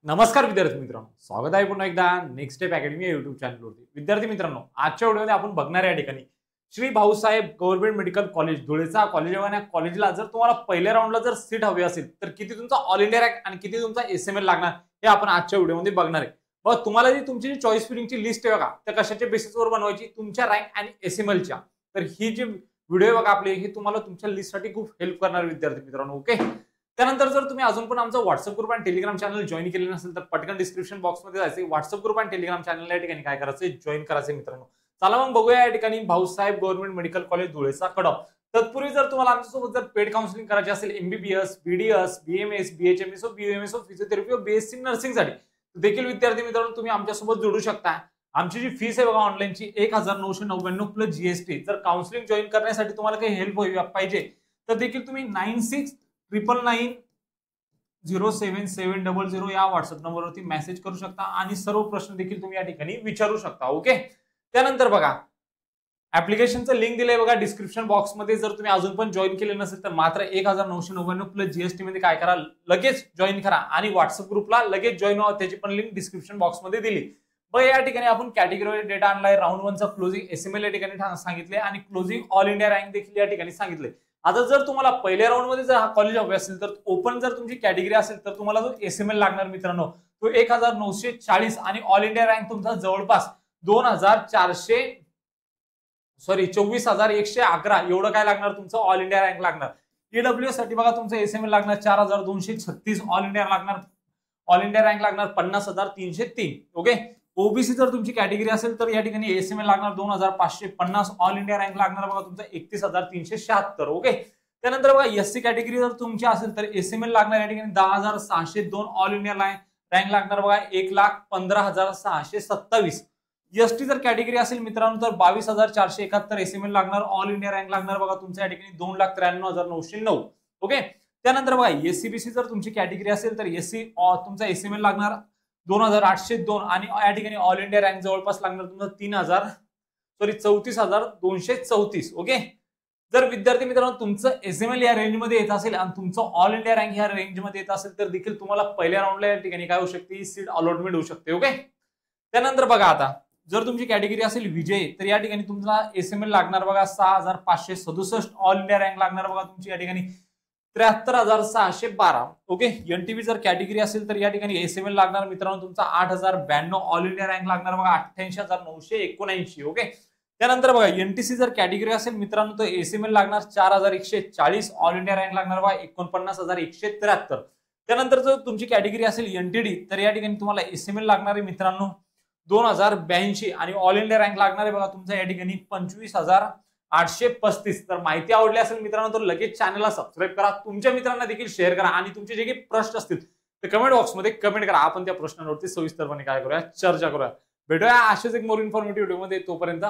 नमस्कार विद्यार्थी मित्रांनो, स्वागत आहे पुन्हा एकदा नेक्स्ट स्टेप अकॅडमी या युट्यूब चॅनलवरती। विद्यार्थी मित्रांनो, आजच्या व्हिडिओमध्ये आपण बघणार या ठिकाणी Shri Bhausaheb government medical college धुळेचा कॉलेज आहे। कॉलेजला जर तुम्हाला पहिल्या राऊंडला जर सीट हवी असेल तर किती तुमचा ऑल इंडिया रँक आणि किती तुमचा एसएमएल लागणार हे आपण आजच्या व्हिडिओमध्ये बघणार आहे। बघा, तुम्हाला जी तुमची चॉईस फिलिंगची लिस्ट आहे बघा, त्या कशाच्या बेसिसवर बनवायची, तुमच्या रँक आणि एसएमएलच्या। तर ही जी व्हिडिओ बघा आपली, ही तुम्हाला तुमच्या लिस्टसाठी खूप हेल्प करणार विद्यार्थी मित्रांनो। ओके, त्यानंतर जर तुम्ही अजून पण आमचा व्हॉट्सअप ग्रुप आणि टेलिग्राम चॅनल जॉईन केले नसेल तर पटकन डिस्क्रिप्शन बॉक्समध्ये जायचं, व्हॉट्सअप ग्रुप आणि टेलिग्राम चॅनल या ठिकाणी काय करायचं, जॉईन करायचं मित्रांनो। चला मग बघूया या ठिकाणी भाऊसाहेब गव्हर्नमेंट मेडिकल कॉलेज धुळेचा कट ऑफ। तत्पूर्वी जर तुम्हाला आमच्यासोबत जर पेड काउन्सिलिंग करायची असेल MBBS, BDS, BMS, BHMS, BMS, physiotherapy, BSc नर्सिंगसाठी देखील विद्यार्थी मित्रांनो तुम्ही आमच्यासोबत जोडू शकता। आमची जी फीस आहे बघा ऑनलाईनची 1999 प्लस जीएसटी। जर काउन्सिलिंग जॉईन करण्यासाठी तुम्हाला काही हेल्प पाहिजे तर देखील तुम्ही 9699907700 या व्हॉट्सअप नंबरवरती मेसेज करू शकता आणि सर्व प्रश्न देखील तुम्ही या ठिकाणी विचारू शकता। ओके, त्यानंतर बघा ऍप्लिकेशनचं लिंक दिलंय बघा डिस्क्रिप्शन बॉक्समध्ये। जर तुम्ही अजून पण जॉईन केले नसेल तर मात्र 1999 प्लस जीएसटी मध्ये काय करा, लगेच जॉईन करा आणि व्हॉट्सअप ग्रुपला लगेच जॉईन व्हा, त्याची पण लिंक डिस्क्रिप्शन बॉक्समध्ये दिली। बघा, या ठिकाणी आपण कॅटेगरी डेटा आणलाय, राऊंड 1 चा क्लोजिंग एसएमएल या ठिकाणी सांगितले आणि क्लोजिंग ऑल इंडिया रँक देखील या ठिकाणी सांगितले। आता जर तुम्हाला पहिल्या राऊंड मध्ये जर हा कॉलेज हवे असेल तर ओपन जर तुमची कॅटेगरी असेल तर तुम्हाला जो एसएमएल लागणार मित्रांनो तो 1940 आणि ऑल इंडिया रँक तुमचा जवळपास 24,111 एवढं काय लागणार, तुमचं ऑल इंडिया रँक लागणार। ईडब्ल्यूएस साठी बघा तुमचं एसएमएल लागणार 4,236, ऑल इंडिया रँक लागणार 50,303। ओके, ओबीसी जर तुमची कॅटेगरी असेल तर या ठिकाणी एसएमएल लागणार 2,550, ऑल इंडिया रँक लागणार बघा तुमचा 31,376। ओके, त्यानंतर बघा एससी कॅटेगरी जर तुमची असेल तर एसएमएल लागणार या ठिकाणी 10,602, ऑल इंडिया रँक लागणार बघा 1,15,627। एसटी जर कॅटेगरी असेल मित्रांनो तर 22,471 एसएमएल लागणार, ऑल इंडिया रँक लागणार बघा तुमच्या या ठिकाणी 2,93,909। ओके, त्यानंतर बघा एससीबीसी जर तुमची कॅटेगरी असेल तर एससी तुमचा एसएमएल लागणार 2,802 आणि या ठिकाणी ऑल इंडिया रँक जवळपास लागणार तुमचं 34,234। ओके, जर विद्यार्थी मित्रांनो तुमचं एसएमएल या रेंज मध्ये येत असेल आणि तुमचं ऑल इंडिया रँक या रेंज मध्ये येत असेल तर देखील तुम्हाला पहिल्या राऊंडला या ठिकाणी काय होऊ शकते, सीट अलॉटमेंट होऊ शकते। ओके, त्यानंतर बघा आता जर तुमची कॅटेगरी असेल विजय तर या ठिकाणी तुम्हाला एसएमएल लागणार बघा 6,567, ऑल इंडिया रँक लागणार बघा तुमची या ठिकाणी 73,612। ओके, एनटीव्ही जर कॅटेगरी असेल तर या ठिकाणी एसएमएल लागणार मित्रांनो तुमचा 8,092, ऑल इंडिया रँक लागणार बघा 88,979। ओके, त्यानंतर बघा एनटीसी जर कॅटेगरी असेल मित्रांनो तर एसएमएल लागणार 4,140, ऑल इंडिया रँक लागणार बघा 49,173। त्यानंतर जर तुमची कॅटेगरी असेल एनटीडी तर या ठिकाणी तुम्हाला एसएमएल लागणार आहे मित्रांनो 2,082 आणि ऑल इंडिया रँक लागणार आहे बघा तुमचा या ठिकाणी 25,835। तर माहिती आवडली असेल मित्रांनो तर लगेच चॅनलला सबस्क्राईब करा, तुमच्या मित्रांना देखील शेअर करा आणि तुमचे जे काही प्रश्न असतील ते कमेंट बॉक्समध्ये कमेंट करा। आपण त्या प्रश्नांवरती सविस्तरपणे काय करूया, चर्चा करूया। भेटूया अशाच एक मोर इन्फॉर्मेटिव्ह व्हिडिओमध्ये, तोपर्यंत